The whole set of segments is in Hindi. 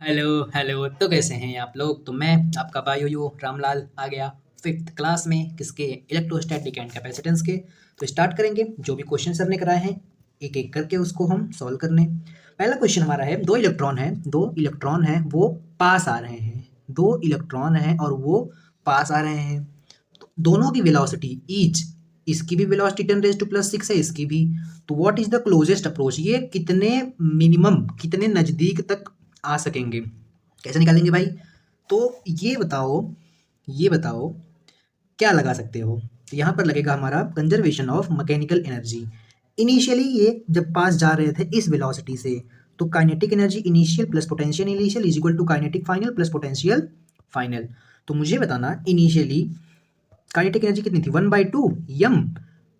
Hello hello. तो कैसे हैं आप लोग। तो मैं आपका बायो रामलाल आ गया फिफ्थ क्लास में किसके इलेक्ट्रोस्टैटिक एंड कैपेसिटेंस के। तो स्टार्ट करेंगे। जो भी क्वेश्चन सर ने कराए हैं एक एक करके उसको हम सॉल्व करने। पहला क्वेश्चन हमारा है, दो इलेक्ट्रॉन है वो पास आ रहे हैं। दो इलेक्ट्रॉन है और वो पास आ रहे हैं। तो दोनों की वेलोसिटी ईच, इसकी भी वेलोसिटी 10⁻⁻6 है, इसकी भी। तो what is the closest approach, ये कितने मिनिमम कितने नज़दीक तक आ सकेंगे, कैसे निकालेंगे भाई। तो ये बताओ क्या लगा सकते हो। तो यहाँ पर लगेगा हमारा conservation of mechanical energy. Initially ये जब पास जा रहे थे इस वेलोसिटी से, तो kinetic energy initial plus potential initial is equal to kinetic final plus potential final. तो मुझे बताना इनिशियली काइनेटिक एनर्जी कितनी थी, 1/2 यम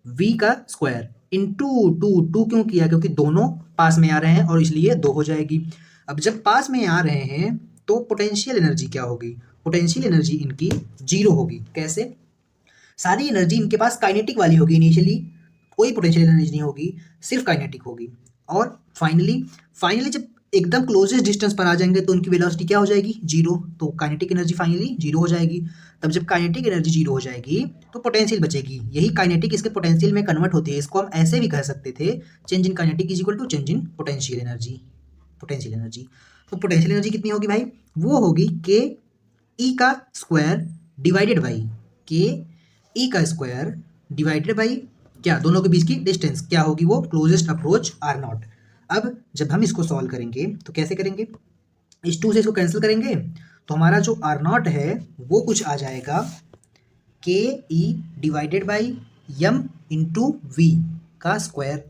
वी का स्क्वायर इंटू टू। टू क्यों किया, क्योंकि दोनों पास में आ रहे हैं और इसलिए दो हो जाएगी। अब जब पास में आ रहे हैं तो पोटेंशियल एनर्जी क्या होगी, पोटेंशियल एनर्जी इनकी जीरो होगी। कैसे, सारी एनर्जी इनके पास काइनेटिक वाली होगी इनिशियली, कोई पोटेंशियल एनर्जी नहीं होगी, सिर्फ काइनेटिक होगी। और फाइनली फाइनली जब एकदम क्लोजेस्ट डिस्टेंस पर आ जाएंगे तो उनकी वेलोसिटी क्या हो जाएगी, जीरो। तो काइनेटिक एनर्जी फाइनली जीरो हो जाएगी। तब जब काइनेटिक एनर्जी जीरो हो जाएगी तो पोटेंशियल बचेगी, यही काइनेटिक इसके पोटेंशियल में कन्वर्ट होती है। इसको हम ऐसे भी कह सकते थे, change in kinetic is equal to change in potential energy. Potential energy, तो पोटेंशियल एनर्जी कितनी होगी भाई, वो होगी के ई का स्क्वायर डिवाइडेड बाई के ई का स्क्वायर डिवाइडेड बाई क्या, दोनों के बीच की डिस्टेंस क्या होगी, वो क्लोजेस्ट अप्रोच आर नॉट। अब जब हम इसको सॉल्व करेंगे तो कैसे करेंगे, इस टू से इसको कैंसिल करेंगे तो हमारा जो आर नॉट है वो कुछ आ जाएगा के e divided by m into v का स्क्वायर।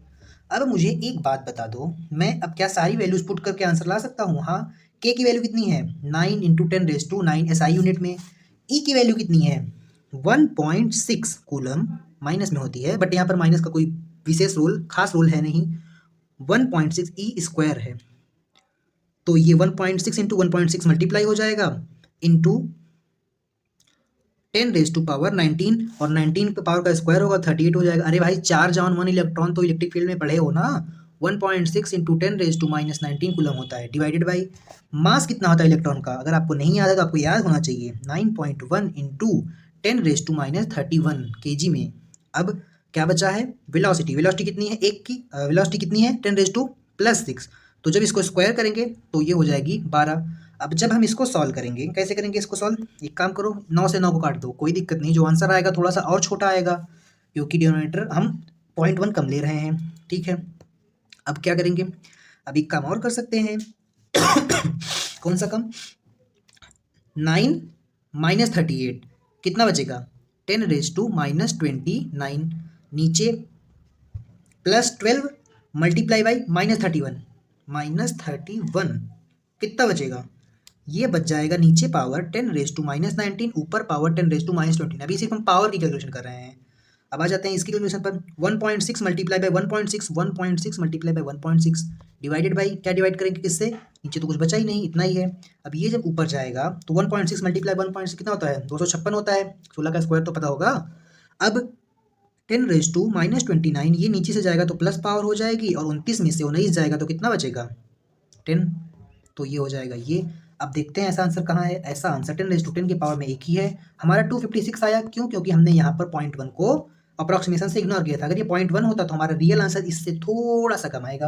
अब मुझे एक बात बता दो, मैं अब क्या सारी वैल्यूज पुट करके आंसर ला सकता हूँ। हाँ, के की वैल्यू कितनी है, 9 × 10⁹ एसआई यूनिट में। ई की वैल्यू कितनी है, 1.6 कूलम, माइनस में होती है बट यहाँ पर माइनस का कोई विशेष रोल खास रोल है नहीं। 1.6 ई स्क्वायर है, तो ये 1.6 इंटू 1.6 मल्टीप्लाई हो जाएगा इंटू 10⁻⁹ और 19 पे पावर का स्क्वायर होगा 38 हो जाएगा। अरे भाई 4 इलेक्ट्रॉन तो इलेक्ट्रिक फील्ड में पढ़े हो ना। 1.6 इंटू 10⁻⁻19 कूलम होता है, डिवाइडेड बाई मास कितना होता है इलेक्ट्रॉन का, अगर आपको नहीं याद है तो आपको याद होना चाहिए, 9.1 इंटू 10⁻31 केजी में। अब क्या बचा है, वेलोसिटी, वेलोसिटी कितनी है एक की, वेलोसिटी कितनी है 10⁻+6। तो जब इसको स्क्वायर करेंगे तो ये हो जाएगी 12। अब जब हम इसको सॉल्व करेंगे, कैसे करेंगे इसको सॉल्व, एक काम करो 9 से 9 को काट दो, कोई दिक्कत नहीं, जो आंसर आएगा थोड़ा सा और छोटा आएगा क्योंकि डिनोमिनेटर हम 0.1 कम ले रहे हैं। ठीक है, अब क्या करेंगे, अब एक काम और कर सकते हैं कौन सा कम, 9 - 38 कितना बचेगा, 10⁻⁻29 नीचे +12 मल्टीप्लाई बाई -31 कितना बचेगा, ये बच जाएगा नीचे पावर 10⁻⁻19 ऊपर पावर 10⁻⁻29। अभी सिर्फ हम पावर की कैलकुलेशन कर रहे हैं। अब आ जाते हैं इसकी कैलकुलेशन पर, 1.6 multiply by 1.6, 1.6 multiply by 1.6 divided by क्या, डिवाइड करेंगे किससे, नीचे तो कुछ बचा ही नहीं, इतना ही है। अब ये जब ऊपर जाएगा तो 1.6 मल्टीप्लाई 1.6 कितना होता है, 256 होता है, 16 का स्क्वायर तो पता होगा। अब 10⁻⁻29 ये नीचे से जाएगा तो प्लस पावर हो जाएगी और 29 में से 19 जाएगा तो कितना बचेगा 10, तो ये हो जाएगा ये। अब देखते हैं ऐसा आंसर कहाँ है, ऐसा आंसर 10⁻10 के पावर में एक ही है, हमारा 256 आया। क्यों, क्योंकि हमने यहाँ पर 0.1 को अप्रॉक्सीमेशन से इग्नोर किया था। अगर ये 0.1 होता तो हमारा रियल आंसर इससे थोड़ा सा कम आएगा।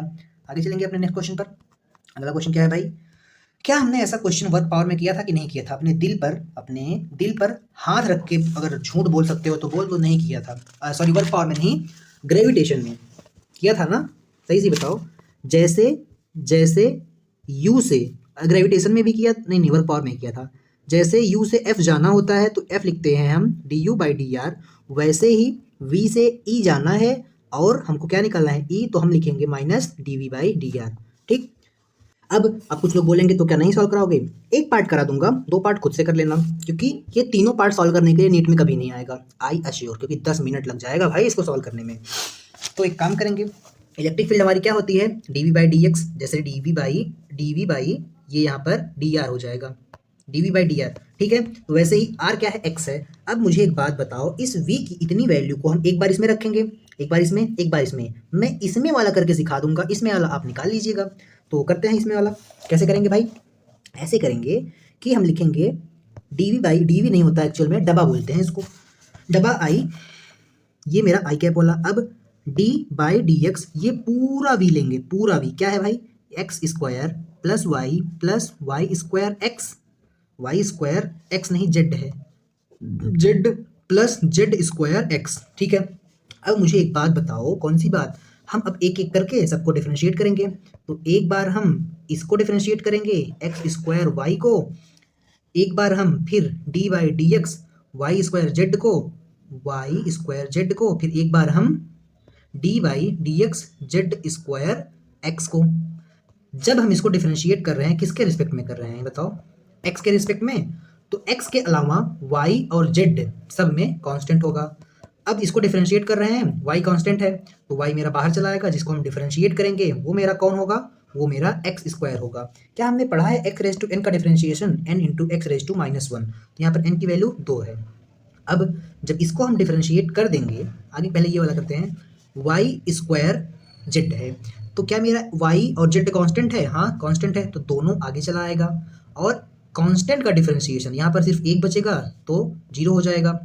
आगे चलेंगे अपने नेक्स्ट क्वेश्चन पर। अगला क्वेश्चन क्या है भाई, क्या हमने ऐसा क्वेश्चन वर्क पावर में किया था कि नहीं किया था, अपने दिल पर हाथ रख के अगर झूठ बोल सकते हो तो बोल दो, नहीं किया था। सॉरी, वर्क पावर में नहीं, ग्रेविटेशन में किया था ना, सही से बताओ। जैसे जैसे यू से ग्रेविटेशन में भी किया, नहीं नहीं वर्क पावर में किया था। जैसे यू से एफ जाना होता है तो एफ लिखते हैं हम du/dr, वैसे ही वी से ई जाना है और हमको क्या निकालना है ई, तो हम लिखेंगे -dv/dr। ठीक, अब कुछ लोग बोलेंगे तो क्या नहीं सॉल्व कराओगे, एक पार्ट करा दूंगा, दो पार्ट खुद से कर लेना, क्योंकि ये तीनों पार्ट सॉल्व करने के लिए नीट में कभी नहीं आएगा, आई अश्योर, क्योंकि 10 मिनट लग जाएगा भाई इसको सॉल्व करने में। तो एक काम करेंगे, इलेक्ट्रिक फील्ड हमारी क्या होती है, dv/dx, जैसे dv/, ये यहाँ पर dr हो जाएगा, dv/dr। ठीक है, तो वैसे ही r क्या है, x है। अब मुझे एक बात बताओ, इस v की इतनी वैल्यू को हम एक बार इसमें रखेंगे, एक बार इसमें, एक बार इसमें, मैं इसमें वाला करके सिखा दूंगा, इसमें वाला आप निकाल लीजिएगा। तो करते हैं इसमें वाला, कैसे करेंगे भाई, ऐसे करेंगे कि हम लिखेंगे डी वी नहीं होता एक्चुअल में, डबा बोलते हैं इसको, डबा आई, ये मेरा आई कैप वाला। अब डी बाई डी एक्स, ये पूरा वी लेंगे, पूरा वी क्या है भाई, x square plus y square x, y square x नहीं जेड है, z plus z square x, ठीक है। अब मुझे एक बात बताओ, कौन सी बात, हम अब एक एक करके सबको डिफरेंशिएट करेंगे। तो एक बार हम इसको डिफरेंशिएट करेंगे एक्स स्क्वायर वाई को, एक बार हम फिर d by d x y square z को, वाई स्क्वायर जेड को, फिर एक बार हम d by d x z square x को। जब हम इसको डिफरेंशिएट कर रहे हैं, किसके रिस्पेक्ट में कर रहे हैं बताओ, एक्स के रिस्पेक्ट में, तो एक्स के अलावा वाई और जेड सब में कांस्टेंट होगा। अब इसको डिफरेंशिएट कर रहे हैं, वाई कांस्टेंट है तो वाई मेरा बाहर चला आएगा, जिसको हम डिफरेंशिएट करेंगे वो मेरा कौन होगा, वो मेरा एक्स स्क्वायर होगा। क्या हमने पढ़ा है एक्स रेज टू एन का differentiation, n into x raise to -1, तो यहाँ पर एन की वैल्यू 2 है। अब जब इसको हम डिफरेंशिएट कर देंगे, आगे पहले ये वाला करते हैं, वाई स्क्वायर जेड है, तो क्या मेरा वाई और जेड कांस्टेंट है, हाँ कांस्टेंट है, तो दोनों आगे चला आएगा। और कांस्टेंट का डिफरेंशिएशन यहाँ पर सिर्फ एक बचेगा तो 0 हो जाएगा।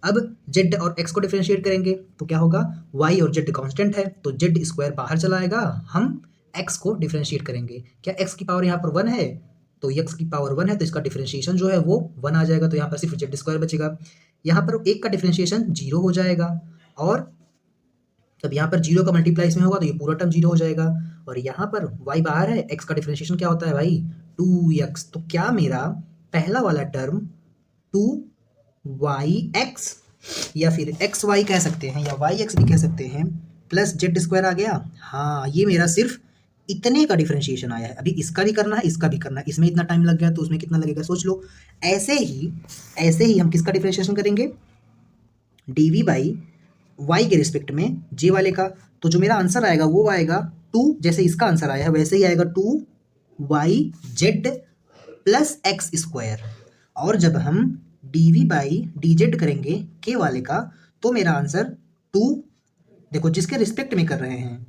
अब जेड और एक्स को डिफरेंशिएट करेंगे तो क्या होगा, वाई और जेड कांस्टेंट है तो जेड स्क्वायर बाहर चला आएगा, हम एक्स को डिफरेंशिएट करेंगे, क्या एक्स की पावर यहाँ पर 1 है, तो एक्स की पावर 1 है तो इसका डिफरेंशिएशन जो है वो 1 आ जाएगा, तो यहाँ पर सिर्फ जेड स्क्वायर बचेगा। यहाँ पर एक का डिफरेंशिएशन 0 हो जाएगा, और तब यहाँ पर 0 का मल्टीप्लाई इसमें होगा तो ये पूरा टर्म 0 हो जाएगा। और यहाँ पर y बाहर है, x का डिफरेंशिएशन क्या होता है भाई, 2x, तो क्या मेरा पहला वाला टर्म 2yx या फिर xy कह सकते हैं या yx भी कह सकते हैं, प्लस जेड स्क्वायर आ गया। हाँ, ये मेरा सिर्फ इतने का डिफरेंशिएशन आया है। अभी इसका भी करना है, इसका भी करना है, इसमें इतना टाइम लग गया तो उसमें कितना लगेगा सोच लो। ऐसे ही हम किसका डिफरेंशिएशन करेंगे, डी बाई वाई के रिस्पेक्ट में जे वाले का, तो जो मेरा आंसर आएगा वो आएगा 2, जैसे इसका आंसर आया है वैसे ही आएगा 2y Z plus x square. और जब हम d v by d z करेंगे के वाले का, तो मेरा आंसर 2, देखो जिसके रिस्पेक्ट में कर रहे हैं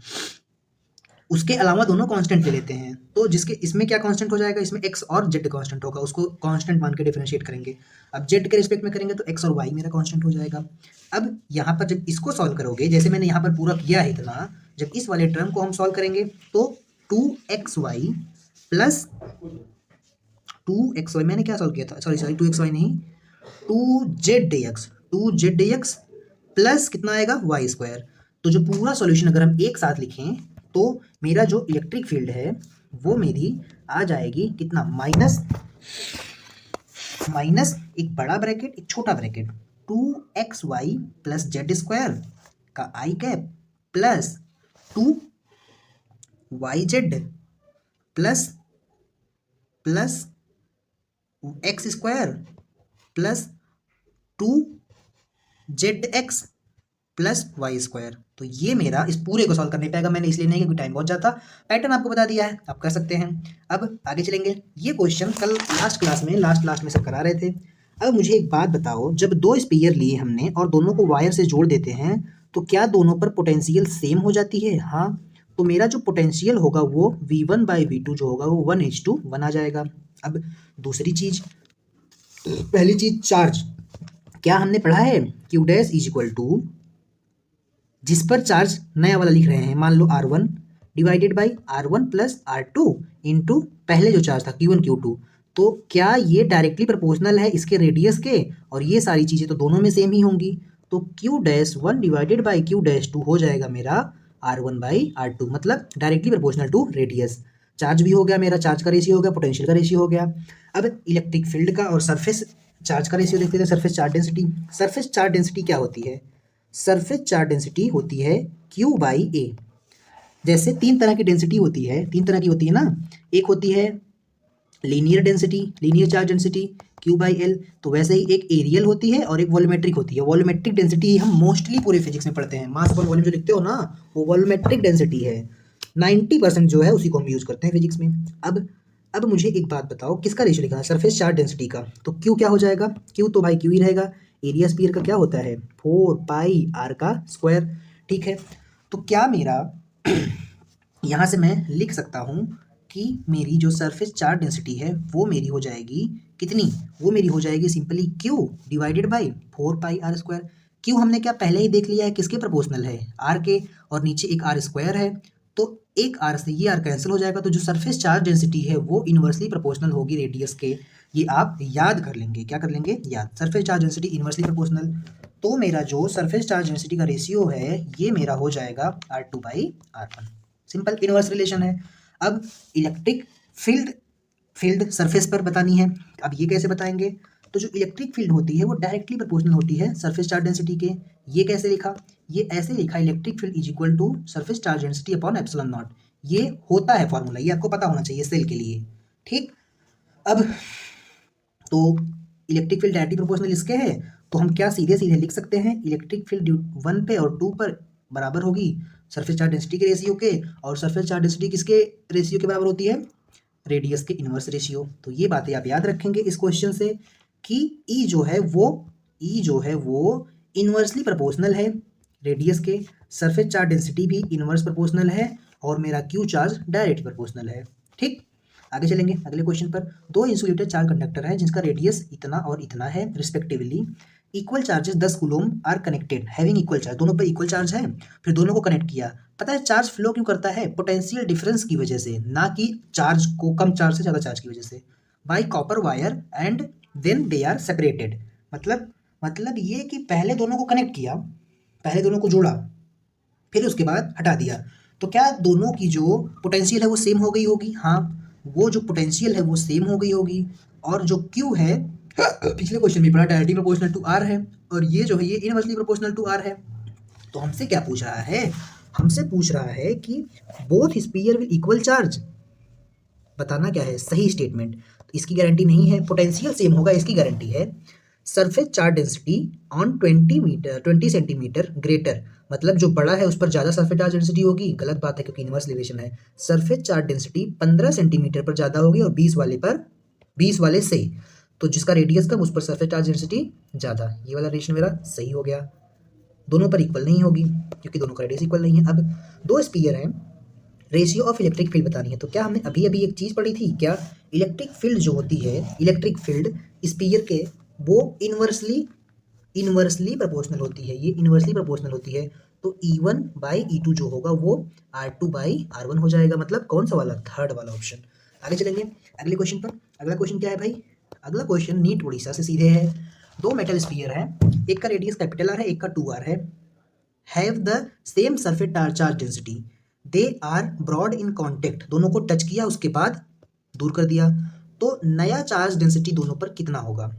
उसके अलावा दोनों कांस्टेंट ले लेते हैं, तो जिसके इसमें क्या कांस्टेंट हो जाएगा, इसमें x और z कांस्टेंट होगा, उसको कांस्टेंट मान के डिफरेंशिएट करेंगे। अब z के रिस्पेक्ट में करेंगे तो x और y मेरा कांस्टेंट हो जाएगा। अब यहाँ पर जब इसको सॉल्व करोगे, जैसे मैंने यहाँ पर पूरा किया है इतना, जब इस वाले टर्म को हम सॉल्व करेंगे तो 2xy प्लस 2xy, मैंने क्या सॉल्व किया था, सॉरी 2xy नहीं, 2z dx प्लस कितना आएगा y स्क्वायर। तो जो पूरा सॉल्यूशन अगर हम एक साथ लिखें तो मेरा जो इलेक्ट्रिक फील्ड है वो मेरी आ जाएगी कितना, माइनस एक बड़ा ब्रैकेट एक छोटा bracket, 2xy plus z square का i cap plus 2yz plus x square plus 2zx plus y square. तो ये मेरा इस पूरे को सॉल्व करने पाएगा, मैंने इसलिए नहीं क्योंकि टाइम बहुत ज़्यादा, पैटर्न आपको बता दिया है, आप कर सकते हैं। अब आगे चलेंगे, ये क्वेश्चन कल लास्ट क्लास में लास्ट में सब करा रहे थे। अब मुझे एक बात बताओ, जब दो स्पीयर लिए हमने और दोनों को वायर से जोड़ देते हैं तो क्या दोनों पर पोटेंशियल सेम हो जाती है, हाँ, तो मेरा जो पोटेंशियल होगा वो V1/V2 जो होगा वो 1:1 आ जाएगा। अब दूसरी चीज, पहली चीज चार्ज, क्या हमने पढ़ा है Q dash is equal to, जिस पर चार्ज नया वाला लिख रहे हैं, मान लो R1 divided by R1 plus R2 into पहले जो चार्ज था Q1 Q2, तो क्या ये डायरेक्टली प्रोपोर्शनल है इसके रेडियस के, और ये सारी चीज़ें तो दोनों में सेम ही होंगी, तो Q'1 डिवाइडेड बाई Q'2 हो जाएगा मेरा R1/R2, मतलब directly proportional to radius. Charge भी हो गया मेरा, चार्ज का रेशियो हो गया, पोटेंशियल का रेशियो हो गया। अब इलेक्ट्रिक फील्ड का और सरफेस चार्ज का रेशियो देखते थे, surface charge density. Surface charge density क्या होती है, सरफेस चार्ज डेंसिटी होती है Q/A। जैसे तीन तरह की डेंसिटी होती है, तीन तरह की होती है ना, एक होती है linear density, linear charge density Q/L, तो वैसे ही एक एरियल होती है और एक वॉल्यूमेट्रिक होती है। वॉल्यूमेट्रिक डेंसिटी हम मोस्टली पूरे फिजिक्स में पढ़ते हैं, मास पर वॉल्यूम जो लिखते हो ना, वो वॉल्यूमेट्रिक डेंसिटी है, 90% जो है उसी को हम यूज़ करते हैं फिजिक्स में। अब मुझे एक बात बताओ, किसका रेशियो लिखा है, सरफेस चार्ज डेंसिटी का, तो Q क्या हो जाएगा, Q तो भाई Q ही रहेगा, एरिया स्फीयर का क्या होता है 4πr का स्क्वायर, ठीक है। तो क्या मेरा यहाँ से मैं लिख सकता हूँ कि मेरी जो सरफेस चार्ज डेंसिटी है वो मेरी हो जाएगी कितनी, वो मेरी हो जाएगी simply Q divided by 4 pi r square. Q हमने क्या पहले ही देख लिया है किसके प्रोपोर्शनल है, आर के, और नीचे एक आर स्क्वायर है, तो एक आर से ये आर कैंसिल हो जाएगा, तो जो सरफेस चार्ज डेंसिटी है वो इन्वर्सली प्रोपोर्शनल होगी रेडियस के। ये आप याद कर लेंगे, क्या कर लेंगे, याद, surface charge density inversely proportional. तो मेरा जो सरफेस चार्ज डेंसिटी का रेशियो है ये मेरा हो जाएगा R2/R1। सिंपल इनवर्स रिलेशन है। अब इलेक्ट्रिक फील्ड सरफेस पर बतानी है। अब ये कैसे बताएंगे, तो जो इलेक्ट्रिक फील्ड होती है वो डायरेक्टली प्रोपोर्शनल होती है सरफेस चार्ज डेंसिटी के। ये कैसे लिखा, ये ऐसे लिखा, electric field is equal to surface charge density upon epsilon naught. ये होता है फॉर्मूला, ये आपको पता होना चाहिए सेल के लिए, ठीक। अब तो इलेक्ट्रिक फील्ड डायरेक्टली प्रोपोर्शनल इसके है, तो हम क्या सीधे सीधे लिख सकते हैं, इलेक्ट्रिक फील्ड 1 पे और 2 पर बराबर होगी सरफेस चार्ज डेंसिटी के रेशियो के, और सरफेस चार्ज डेंसिटी किसके रेशियो के बराबर होती है, रेडियस के इन्वर्स रेशियो। तो ये बातें आप याद रखेंगे इस क्वेश्चन से कि ई जो है वो इन्वर्सली प्रोपोर्शनल है रेडियस के, सरफेस चार्ज डेंसिटी भी इन्वर्स प्रोपोर्शनल है, और मेरा क्यू चार्ज डायरेक्ट प्रोपोर्शनल है, ठीक। आगे चलेंगे अगले क्वेश्चन पर। दो इंसुलेटेड चार कंडक्टर हैं जिसका रेडियस इतना और इतना है respectively, equal charges 10 coulomb are connected having equal charge, दोनों पर इक्वल चार्ज है, फिर दोनों को कनेक्ट किया। पता है चार्ज फ्लो क्यों करता है, पोटेंशियल डिफरेंस की वजह से, ना कि चार्ज को कम चार्ज से ज़्यादा चार्ज की वजह से। By copper wire and then they are separated, मतलब ये कि पहले दोनों को कनेक्ट किया, पहले दोनों को जोड़ा, फिर उसके बाद हटा दिया, तो क्या दोनों की जो पोटेंशियल है वो सेम हो गई होगी, हाँ वो जो पोटेंशियल है वो सेम हो गई होगी। और जो क्यू है पिछले क्वेश्चन में पढ़ा डायरेक्टली प्रोपोर्शनल टू आर है, और ये जो है ये इनवर्सली प्रोपोर्शनल टू आर है। तो हमसे क्या पूछ रहा है, हमसे पूछ रहा है कि both spear will equal charge, बताना क्या है, सही स्टेटमेंट। तो इसकी गारंटी नहीं है, पोटेंशियल सेम होगा इसकी गारंटी है। Surface charge density on 20 centimetre greater, मतलब जो बड़ा है उस पर ज़्यादा सरफेस चार्ज डेंसिटी होगी, गलत बात है क्योंकि इनवर्स रिलेशन है। सरफेस चार्ज डेंसिटी 15 सेंटीमीटर पर ज़्यादा होगी और 20 वाले से, तो जिसका रेडियस कम उस पर सरफेस चार्ज डेंसिटी ज़्यादा। ये वाला रिलेशन मेरा सही हो गया, दोनों पर इक्वल नहीं होगी क्योंकि दोनों का रेडियस इक्वल नहीं है। अब दो स्पीयर हैं, रेशियो ऑफ इलेक्ट्रिक फील्ड बतानी है। तो क्या हमने अभी अभी एक चीज़ पढ़ी थी क्या, इलेक्ट्रिक फील्ड जो होती है, इलेक्ट्रिक फील्ड स्पीयर के वो इन्वर्सली प्रोपोर्शनल होती है, ये इन्वर्सली प्रोपोर्शनल होती है। तो E1/E2 जो होगा वो R2/R1 हो जाएगा, मतलब कौन सा वाला, थर्ड वाला ऑप्शन। आगे चलेंगे अगले क्वेश्चन पर। अगला क्वेश्चन क्या है भाई, अगला क्वेश्चन नीट उड़ीसा से सीधे है। दो मेटल स्पीयर हैं, एक का रेडियस कैपिटल आर है, एक का 2r है, have the same surface charge density, they are brought in contact, दोनों को टच किया उसके बाद दूर कर दिया, तो नया चार्ज डेंसिटी दोनों पर कितना होगा।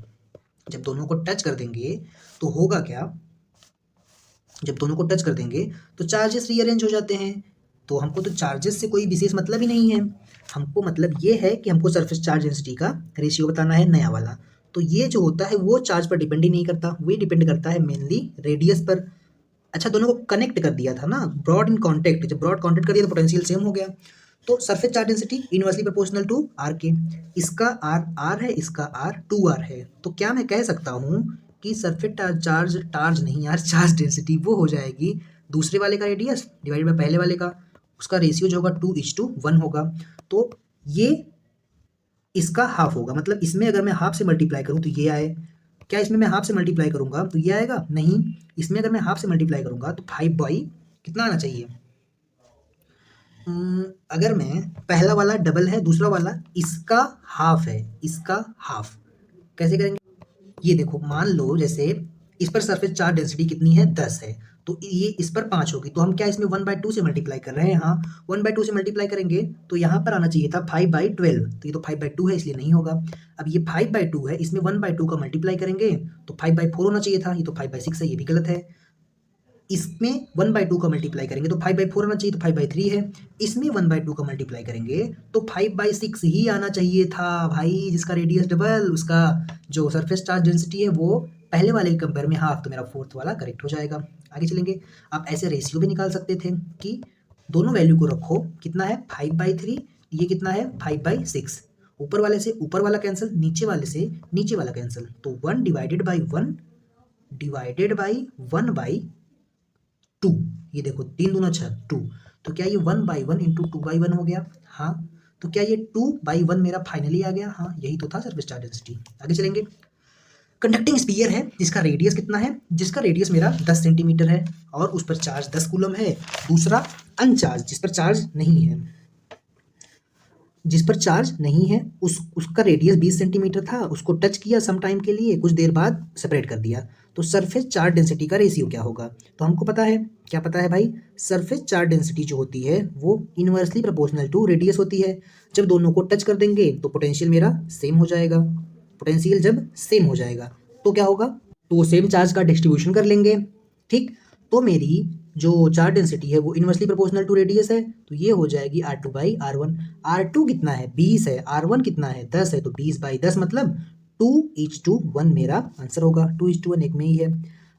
जब दोनों को टच कर देंगे तो होगा क्या, जब दोनों को टच कर देंगे तो चार्जेस रीअरेंज हो जाते हैं। तो हमको तो चार्जेस से कोई विशेष मतलब ही नहीं है, हमको मतलब ये है कि हमको सरफेस चार्ज डेंसिटी का रेशियो बताना है नया वाला। तो ये जो होता है वो चार्ज पर डिपेंड ही नहीं करता, वो डिपेंड करता है मेनली रेडियस पर। अच्छा दोनों को कनेक्ट कर दिया था ना, ब्रॉड इन कॉन्टेक्ट, जब ब्रॉड कॉन्टेक्ट कर दिया तो पोटेंशियल सेम हो गया। तो surface charge density inversely proportional to r के, इसका आर है, इसका आर 2r है। तो क्या मैं कह सकता हूँ कि सरफेस चार्ज नहीं यार, चार्ज डेंसिटी वो हो जाएगी दूसरे वाले का रेडियस डिवाइडेड बाय पहले वाले का, उसका रेशियो जो होगा 2:1 होगा। तो ये इसका हाफ होगा, मतलब इसमें अगर मैं हाफ से मल्टीप्लाई करूँ तो ये आए, क्या इसमें मैं हाफ से मल्टीप्लाई करूँगा तो ये आएगा, नहीं। इसमें अगर मैं हाफ से मल्टीप्लाई करूँगा तो 5 कितना आना चाहिए, अगर मैं पहला वाला डबल है, दूसरा वाला इसका हाफ है, इसका हाफ कैसे करेंगे, ये देखो मान लो जैसे इस पर सरफेस चार्ज डेंसिटी कितनी है, 10 है, तो ये इस पर 5 होगी, तो हम क्या इसमें 1/2 से मल्टीप्लाई कर रहे हैं, हाँ 1/2 से मल्टीप्लाई करेंगे तो यहाँ पर आना चाहिए था 5/12, तो ये तो 5/2 है इसलिए नहीं होगा। अब ये 5/2 है, इसमें 1/2 का मल्टीप्लाई करेंगे तो 5/4 होना चाहिए था, ये तो 5/6 है, ये भी गलत है। इसमें 1/2 का मल्टीप्लाई करेंगे तो 5/4 आना चाहिए, तो 5/3 है। इसमें 1/2 का मल्टीप्लाई करेंगे तो 5/6 ही आना चाहिए था भाई, जिसका रेडियस डबल, उसका जो सरफेस चार्ज डेंसिटी है वो पहले वाले के कंपेयर में हाफ, तो मेरा फोर्थ वाला करेक्ट हो जाएगा। आगे चलेंगे, आप ऐसे रेशियो भी निकाल सकते थे कि दोनों वैल्यू को रखो, कितना है 5/3, ये कितना है 5/6, ऊपर वाले से ऊपर वाला कैंसिल, नीचे वाले से नीचे वाला कैंसिल, तो 1 डिवाइडेड बाई 1/2, ये देखो 3 दूना 6 2, तो क्या ये 1/1 इंटू 2/1 हो गया, हाँ। तो क्या ये 2/1 मेरा फाइनली आ गया? हाँ, यही तो था सरफेस चार्ज डेंसिटी। आगे चलेंगे। कंडक्टिंग स्फीयर है जिसका रेडियस कितना है? जिसका रेडियस मेरा 10 सेंटीमीटर है और उस पर चार्ज 10 कूलम है। दूसरा अनचार्ज, जिस पर चार्ज नहीं है, जिस पर चार्ज नहीं है उसका रेडियस 20 सेंटीमीटर था, उसको टच किया सम टाइम के लिए, कुछ देर बाद सेपरेट कर दिया। तो सरफेस चार्ज डेंसिटी का रेशियो क्या होगा? तो हमको पता है, क्या पता है भाई? सरफेस चार्ज डेंसिटी जो होती है वो इनवर्सली प्रोपोर्शनल टू रेडियस होती है। जब दोनों को टच कर देंगे तो पोटेंशियल मेरा सेम हो जाएगा। पोटेंशियल जब सेम हो जाएगा तो क्या होगा? तो वो सेम चार्ज का डिस्ट्रीब्यूशन कर लेंगे। ठीक, तो मेरी जो चार्ज डेंसिटी है वो इनवर्सली प्रोपोर्शनल टू रेडियस है, तो ये हो जाएगी R2/R1। R2 कितना है? 20 है। R1 कितना है? 10 है। तो 20/10 मतलब 2:1 मेरा आंसर होगा। 2:1 एक में ही है।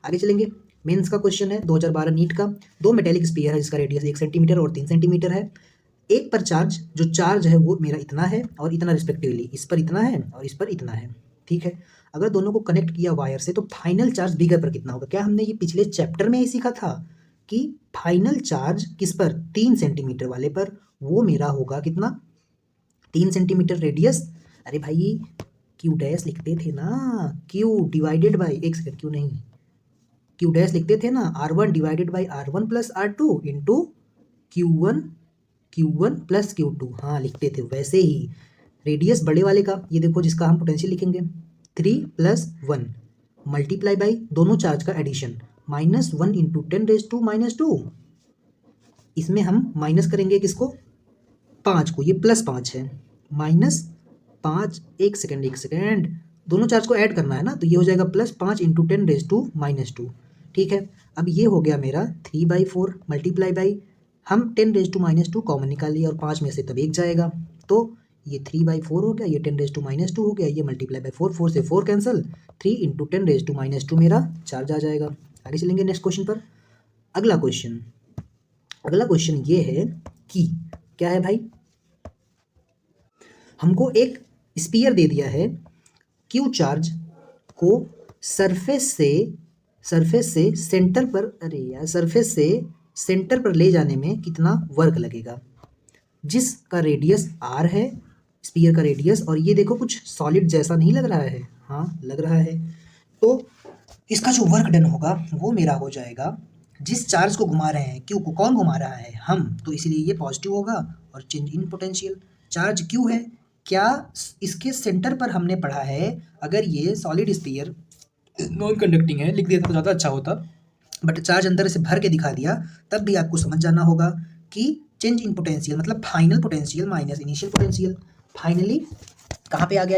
आगे चलेंगे। मेंस का क्वेश्चन है 2012 नीट का। दो मेटेलिक स्फीयर है जिसका रेडियस 1 सेंटीमीटर और 3 सेंटीमीटर है। एक पर चार्ज, जो चार्ज है वो मेरा इतना है और इतना रिस्पेक्टिवली, इस पर इतना है और इस पर इतना है। ठीक है, अगर दोनों को कनेक्ट किया वायर से तो फाइनल चार्ज बिगर पर कितना होगा? क्या हमने ये पिछले चैप्टर में ही सीखा था कि फाइनल चार्ज किस पर? 3 सेंटीमीटर वाले पर, वो मेरा होगा कितना? 3 सेंटीमीटर रेडियस। अरे भाई क्यू डैश लिखते थे ना, क्यू डिवाइडेड बाई, एक सेकंड, क्यू नहीं, क्यू डैश लिखते थे ना, R1 divided by R1 plus R2 into Q1 plus Q2। हाँ लिखते थे, वैसे ही रेडियस बड़े वाले का, ये देखो जिसका हम पोटेंशियल लिखेंगे 3+1 मल्टीप्लाई बाई दोनों चार्ज का एडिशन -1 इंटू 10⁻²। इसमें हम माइनस करेंगे किसको? 5 को, ये +5 है, -5, एक सेकेंड, दोनों चार्ज को ऐड करना है ना, तो ये हो जाएगा +5 इंटू 10⁻²। ठीक है, अब ये हो गया मेरा 3/4 मल्टीप्लाई बाई, हम 10⁻² कॉमन निकाल लिया और 5 में से तब 1 जाएगा, तो ये 3/4 हो गया, ये 10⁻² हो गया, ये मल्टीप्लाई बाई 4, 4 से 4 कैंसिल, 3 इंटू 10⁻² मेरा चार्ज आ जाएगा। आगे चलेंगे नेक्स्ट क्वेश्चन पर। अगला क्वेश्चन ये है कि क्या है भाई? हमको एक स्फीयर दे दिया है, क्यू चार्ज को सरफेस से सेंटर पर, अरे यार, सरफेस से सेंटर पर ले जाने में कितना वर्क लगेगा, जिसका रेडियस r है, स्फीयर का रेडियस, और ये देखो कुछ सॉलिड जैसा नहीं लग रहा है? हाँ लग रहा है। तो इसका जो वर्क डन होगा वो मेरा हो जाएगा, जिस चार्ज को घुमा रहे हैं, क्यू को कौन घुमा रहा है? हम, तो इसीलिए ये पॉजिटिव होगा। और change in potential, charge Q है, क्या इसके सेंटर पर हमने पढ़ा है, अगर ये सॉलिड स्फीयर नॉन कंडक्टिंग है, लिख देता तो ज़्यादा अच्छा होता, बट चार्ज अंदर से भर के दिखा दिया, तब भी आपको समझ जाना होगा कि चेंज इन पोटेंशियल मतलब final potential minus initial potential. Finally कहाँ पे आ गया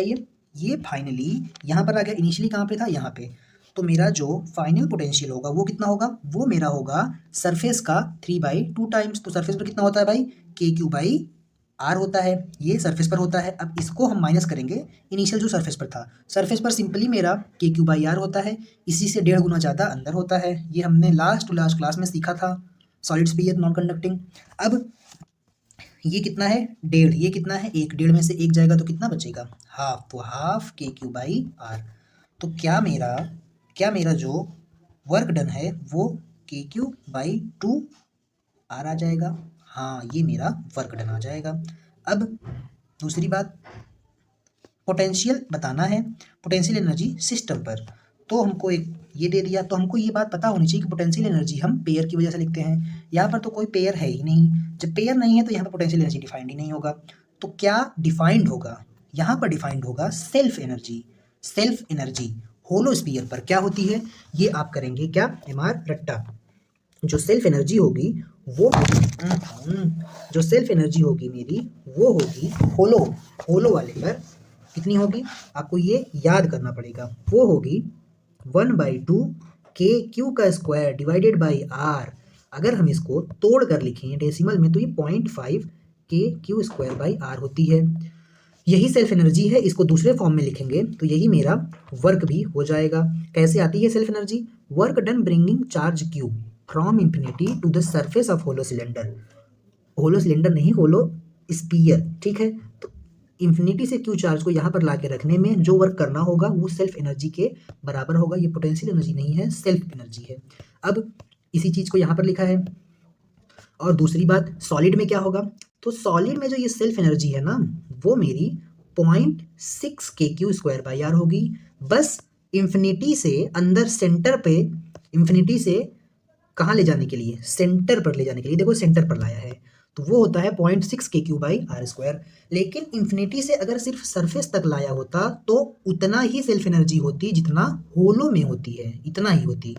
ये फाइनली यहाँ पर आ गया, इनिशियली कहाँ पे था? यहाँ पे। तो मेरा जो फाइनल पोटेंशियल होगा वो कितना होगा? वो मेरा होगा सरफेस का 3/2 टाइम्स। तो सरफेस पर कितना होता है भाई? KQ/R होता है, ये सरफेस पर होता है। अब इसको हम माइनस करेंगे इनिशियल जो सरफेस पर था, सरफेस पर सिंपली मेरा KQ/R होता है, इसी से 1.5 गुना ज़्यादा अंदर होता है। ये हमने लास्ट क्लास में सीखा था, सॉलिड स्फीयर नॉन कंडक्टिंग। अब ये कितना है? 1.5, ये कितना है? 1, 1.5 में से 1 जाएगा तो कितना बचेगा? हाफ, तो हाफ KQ/R। तो क्या मेरा जो वर्क डन है वो KQ/2R आ जाएगा। हाँ, ये मेरा वर्क डन आ जाएगा। अब दूसरी बात, पोटेंशियल बताना है, पोटेंशियल एनर्जी सिस्टम पर। तो हमको एक ये दे दिया, तो हमको ये बात पता होनी चाहिए कि पोटेंशियल एनर्जी हम पेयर की वजह से लिखते हैं। यहाँ पर तो कोई पेयर है ही नहीं, जब पेयर नहीं है तो यहाँ पर पोटेंशियल एनर्जी डिफाइंड ही नहीं होगा। तो क्या डिफाइंड होगा? यहाँ पर डिफाइंड होगा सेल्फ एनर्जी होलो स्फीयर पर क्या होती है, ये आप करेंगे क्या? MR रट्टा। जो सेल्फ एनर्जी होगी वो जो सेल्फ एनर्जी होगी मेरी, वो होगी होलो वाले पर कितनी होगी? आपको ये याद करना पड़ेगा। वो होगी 1/2 KQ² डिवाइडेड बाई R। अगर हम इसको तोड़ कर लिखें डेसिमल में तो ये 0.5 KQ² होती है। यही सेल्फ एनर्जी है, इसको दूसरे फॉर्म में लिखेंगे तो यही मेरा वर्क भी हो जाएगा। कैसे आती है self energy? Work done bringing charge q from infinity to the surface of hollow cylinder नहीं, होलो स्फीयर। ठीक है, तो इंफिनिटी से क्यू चार्ज को यहाँ पर ला के रखने में जो वर्क करना होगा वो सेल्फ एनर्जी के बराबर होगा। ये पोटेंशियल एनर्जी नहीं है, सेल्फ एनर्जी है। अब इसी चीज़ को यहाँ पर लिखा है। और दूसरी बात, सॉलिड में क्या होगा? तो सॉलिड में जो ये सेल्फ एनर्जी है ना, वो मेरी 0.6 kq² होगी। बस इंफिनिटी से अंदर सेंटर पे, इंफिनिटी से कहाँ ले जाने के लिए, सेंटर पर ले जाने के लिए, देखो सेंटर पर लाया है, तो वो होता है 0.6 kq/r²। लेकिन इंफिनिटी से अगर सिर्फ सरफेस तक लाया होता तो उतना ही सेल्फ एनर्जी होती जितना होलो में होती है, इतना ही होती।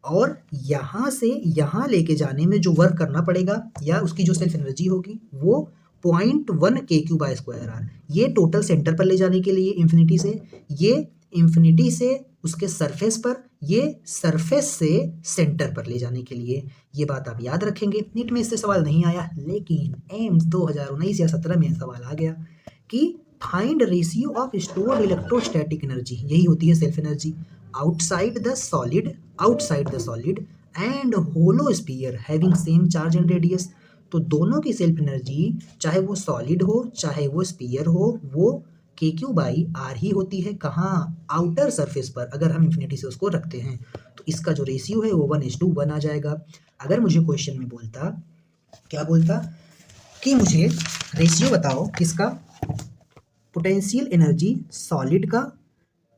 और यहाँ से यहाँ लेके जाने में जो वर्क करना पड़ेगा या उसकी जो सेल्फ एनर्जी होगी वो 0.1 kq/²r। ये टोटल सेंटर पर ले जाने के लिए इंफिनिटी से, ये इंफिनिटी से उसके सरफेस पर, ये सरफेस से सेंटर पर ले जाने के लिए। ये बात आप याद रखेंगे। नीट में इससे सवाल नहीं आया, लेकिन एम्स 2019 या 17 में सवाल आ गया कि find ratio of stored electrostatic energy, यही होती है self energy, outside the solid and hollow sphere having same charge and radius. तो दोनों की सेल्फ एनर्जी, चाहे वो सॉलिड हो चाहे वो स्फीयर हो, वो kq/r ही होती है। कहाँ, आउटर सरफेस पर, अगर हम इंफिनिटी से उसको रखते हैं तो इसका जो रेशियो है वो 1:1 आ जाएगा। अगर मुझे क्वेश्चन में बोलता, क्या बोलता कि मुझे रेशियो बताओ किसका, पोटेंशियल एनर्जी सॉलिड का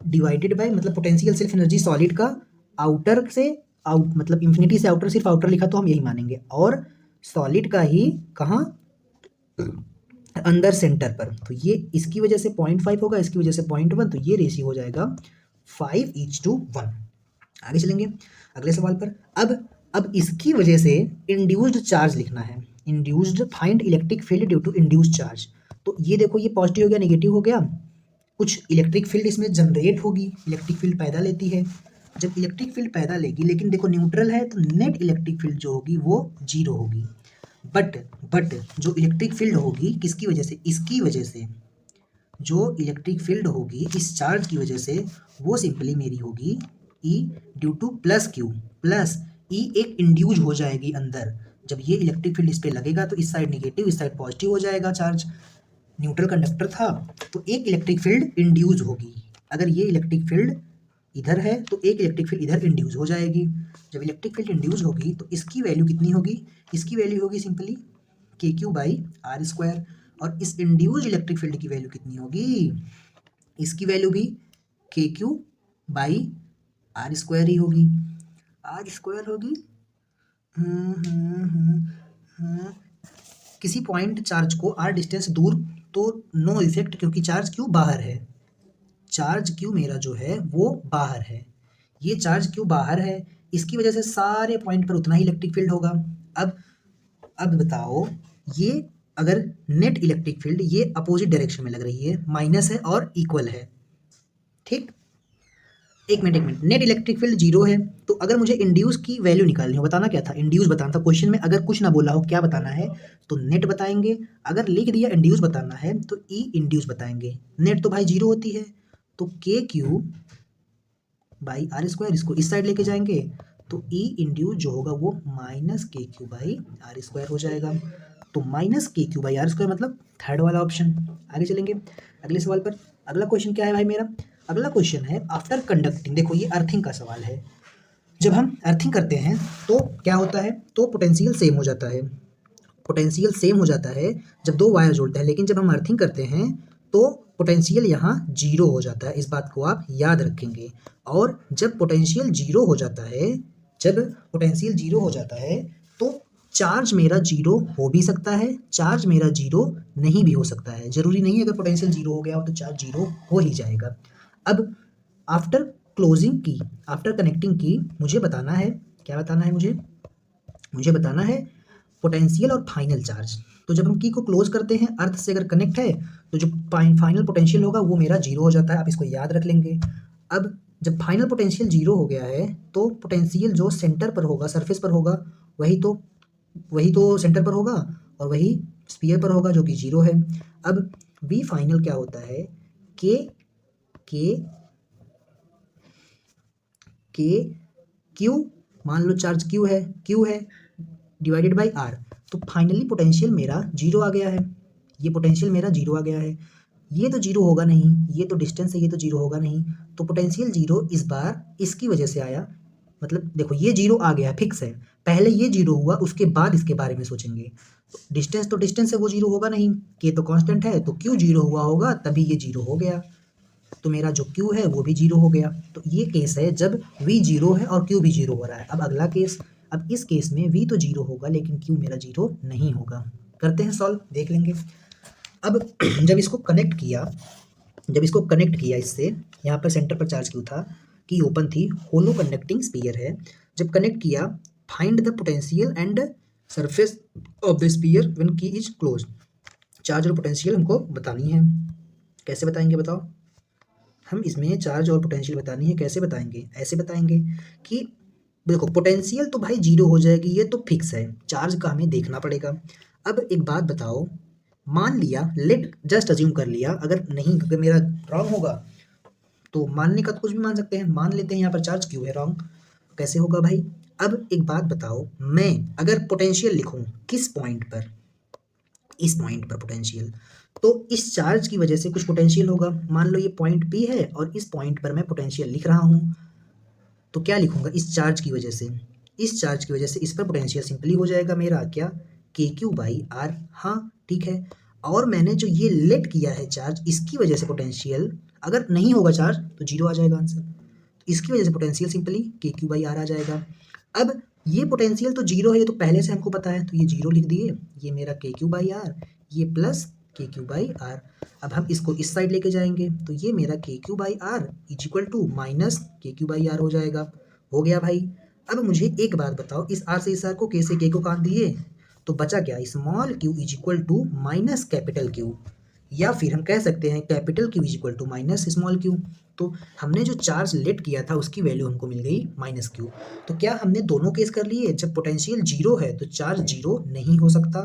डिवाइडेड बाय, मतलब पोटेंशियल सेल्फ एनर्जी सॉलिड का आउटर से आउट, मतलब इंफिनिटी से आउटर, सिर्फ आउटर लिखा तो हम यही मानेंगे, और सॉलिड का ही कहाँ, अंदर सेंटर पर। तो ये इसकी वजह से 0.5 होगा, इसकी वजह से 0.1, तो ये रेशियो हो जाएगा 5:1। आगे चलेंगे अगले सवाल पर। अब इसकी वजह से इंड्यूस्ड चार्ज लिखना है। Induced, find electric field due to induced charge. तो ये देखो, ये पॉजिटिव हो गया, नेगेटिव हो गया, कुछ इलेक्ट्रिक फील्ड इसमें जनरेट होगी, इलेक्ट्रिक फील्ड पैदा लेती है। जब इलेक्ट्रिक फील्ड पैदा लेगी, लेकिन देखो न्यूट्रल है तो नेट इलेक्ट्रिक फील्ड जो होगी वो 0 होगी। बट जो इलेक्ट्रिक फील्ड होगी किसकी वजह से, इसकी वजह से, जो इलेक्ट्रिक फील्ड होगी इस चार्ज की वजह से, वो सिंपली मेरी होगी E due two plus Q, plus E एक इंड्यूज हो जाएगी अंदर। जब ये इलेक्ट्रिक फील्ड इस पर लगेगा तो इस साइड निगेटिव, इस साइड पॉजिटिव हो जाएगा चार्ज। न्यूट्रल कंडक्टर था तो एक इलेक्ट्रिक फील्ड इंड्यूज होगी। अगर ये इलेक्ट्रिक फील्ड इधर है तो एक इलेक्ट्रिक फील्ड इधर इंड्यूस हो जाएगी। जब इलेक्ट्रिक फील्ड इंड्यूस होगी तो इसकी वैल्यू कितनी होगी, इसकी वैल्यू होगी सिंपली kq/r²। और इस इंड्यूस्ड इलेक्ट्रिक फील्ड की वैल्यू कितनी होगी, इसकी वैल्यू भी kq/r² ही होगी, r² होगी। किसी पॉइंट चार्ज को r डिस्टेंस दूर तो नो इफेक्ट, क्योंकि चार्ज क्यों बाहर है, चार्ज क्यू मेरा जो है वो बाहर है, ये चार्ज क्यू बाहर है, इसकी वजह से सारे पॉइंट पर उतना ही इलेक्ट्रिक फील्ड होगा। अब बताओ, ये अगर नेट इलेक्ट्रिक फील्ड ये अपोजिट डायरेक्शन में लग रही है, माइनस है और इक्वल है, ठीक। एक मिनट, नेट इलेक्ट्रिक फील्ड 0 है, तो अगर मुझे इंड्यूस की वैल्यू निकालनी हो, बताना क्या था, इंड्यूस बताना था। क्वेश्चन में अगर कुछ ना बोला हो क्या बताना है, तो नेट बताएंगे। अगर लिख दिया इंड्यूस बताना है तो ई इंड्यूस बताएंगे। नेट तो भाई 0 होती है, तो kq/r², इसको इस साइड लेके जाएंगे तो ई इंड्यूस जो होगा वो -kq/r² हो जाएगा। तो -kq/r² मतलब थर्ड वाला ऑप्शन। आगे चलेंगे अगले सवाल पर। अगला क्वेश्चन क्या है भाई मेरा, अगला क्वेश्चन है आफ्टर कंडक्टिंग। देखो ये अर्थिंग का सवाल है। जब हम अर्थिंग करते हैं तो क्या होता है, तो पोटेंशियल सेम हो जाता है, पोटेंशियल सेम हो जाता है जब दो वायर जोड़ते हैं। लेकिन जब हम अर्थिंग करते हैं तो पोटेंशियल यहाँ 0 हो जाता है, इस बात को आप याद रखेंगे। और जब पोटेंशियल 0 हो जाता है, जब पोटेंशियल 0 हो जाता है तो चार्ज मेरा 0 हो भी सकता है, चार्ज मेरा 0 नहीं भी हो सकता है। जरूरी नहीं है अगर पोटेंशियल 0 हो गया हो तो चार्ज 0 हो ही जाएगा। अब आफ्टर क्लोजिंग की, आफ्टर कनेक्टिंग की, मुझे बताना है, क्या बताना है मुझे बताना है पोटेंशियल और फाइनल चार्ज। तो जब हम की को क्लोज करते हैं, अर्थ से अगर कनेक्ट है तो जो फाइनल पोटेंशियल होगा वो मेरा 0 हो जाता है, आप इसको याद रख लेंगे। अब जब फाइनल पोटेंशियल 0 हो गया है तो पोटेंशियल जो सेंटर पर होगा, सरफेस पर होगा, वही तो सेंटर पर होगा और वही स्फीयर पर होगा जो कि 0 है। अब वी फाइनल क्या होता है, क्यू, मान लो चार्ज क्यू है डिवाइडेड बाई आर। तो फाइनली पोटेंशियल मेरा 0 आ गया है, ये पोटेंशियल मेरा 0 आ गया है। ये तो 0 होगा नहीं, ये तो डिस्टेंस है, ये तो 0 होगा नहीं। तो पोटेंशियल 0 इस बार इसकी वजह से आया, मतलब देखो ये 0 आ गया फिक्स है, पहले ये 0 हुआ उसके बाद इसके बारे में सोचेंगे। डिस्टेंस तो डिस्टेंस है, वो जीरो होगा नहीं, के तो कांस्टेंट है, तो क्यू जीरो हुआ होगा तभी ये जीरो हो गया, तो मेरा जो क्यू है वो भी जीरो हो गया। तो ये केस है जब वी जीरो है और क्यू भी जीरो हो रहा है। अब अगला केस, अब इस केस में वी तो जीरो होगा लेकिन क्यू मेरा जीरो नहीं होगा। करते हैं सॉल्व, देख लेंगे। अब जब इसको कनेक्ट किया, जब इसको कनेक्ट किया इससे, यहाँ पर सेंटर पर चार्ज क्यू था, की ओपन थी, होलो कंडक्टिंग स्फीयर है, जब कनेक्ट किया, find the potential and surface of the sphere when की इज क्लोज। चार्ज और पोटेंशियल हमको बतानी है, कैसे बताएंगे बताओ? हम इसमें चार्ज और पोटेंशियल बतानी है, कैसे बताएंगे? ऐसे बताएंगे कि देखो पोटेंशियल तो भाई जीरो हो जाएगी, ये तो फिक्स है, चार्ज का हमें देखना पड़ेगा। अब एक बात बताओ, मान लिया, लेट जस्ट अज्यूम कर लिया, अगर नहीं, अगर मेरा रॉन्ग होगा तो मानने का तो कुछ भी मान सकते हैं, मान लेते हैं यहाँ पर चार्ज क्यों है रॉन्ग, कैसे होगा भाई? अब एक बात बताओ, मैं अगर पोटेंशियल लिखूं किस पॉइंट पर, इस पॉइंट पर पोटेंशियल, तो इस चार्ज की वजह से कुछ पोटेंशियल होगा। मान लो ये पॉइंट पी है और इस पॉइंट पर मैं पोटेंशियल लिख रहा हूँ, तो क्या लिखूंगा? इस चार्ज की वजह से, इस चार्ज की वजह से इस पर पोटेंशियल सिंपली हो जाएगा मेरा क्या, के क्यू बाई आर। हाँ ठीक है। और मैंने जो ये लेट किया है चार्ज, इसकी वजह से पोटेंशियल, अगर नहीं होगा चार्ज तो जीरो आ जाएगा आंसर, तो इसकी वजह से पोटेंशियल सिंपली के क्यू बाई आर आ जाएगा। अब ये पोटेंशियल तो जीरो है, ये तो पहले से हमको पता है, तो ये जीरो लिख दिए, ये मेरा के क्यू बाई आर, ये प्लस के क्यू बाई आर। अब हम इसको इस साइड लेके जाएंगे, तो ये मेरा k q by r is equal to minus k q by r हो जाएगा। हो गया भाई। अब मुझे एक बात बताओ, इस आर से इस आर को, के से के को काट दिए, तो बचा क्या? Small q is equal to minus capital q, या फिर हम कह सकते हैं capital q is equal to minus small q. तो हमने जो चार्ज लेट किया था उसकी वैल्यू हमको मिल गई माइनस क्यू। तो क्या हमने दोनों केस कर लिए? जब पोटेंशियल जीरो है तो चार्ज जीरो नहीं हो सकता,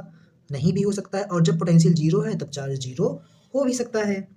नहीं भी हो सकता है, और जब पोटेंशियल जीरो है तब चार्ज जीरो हो भी सकता है।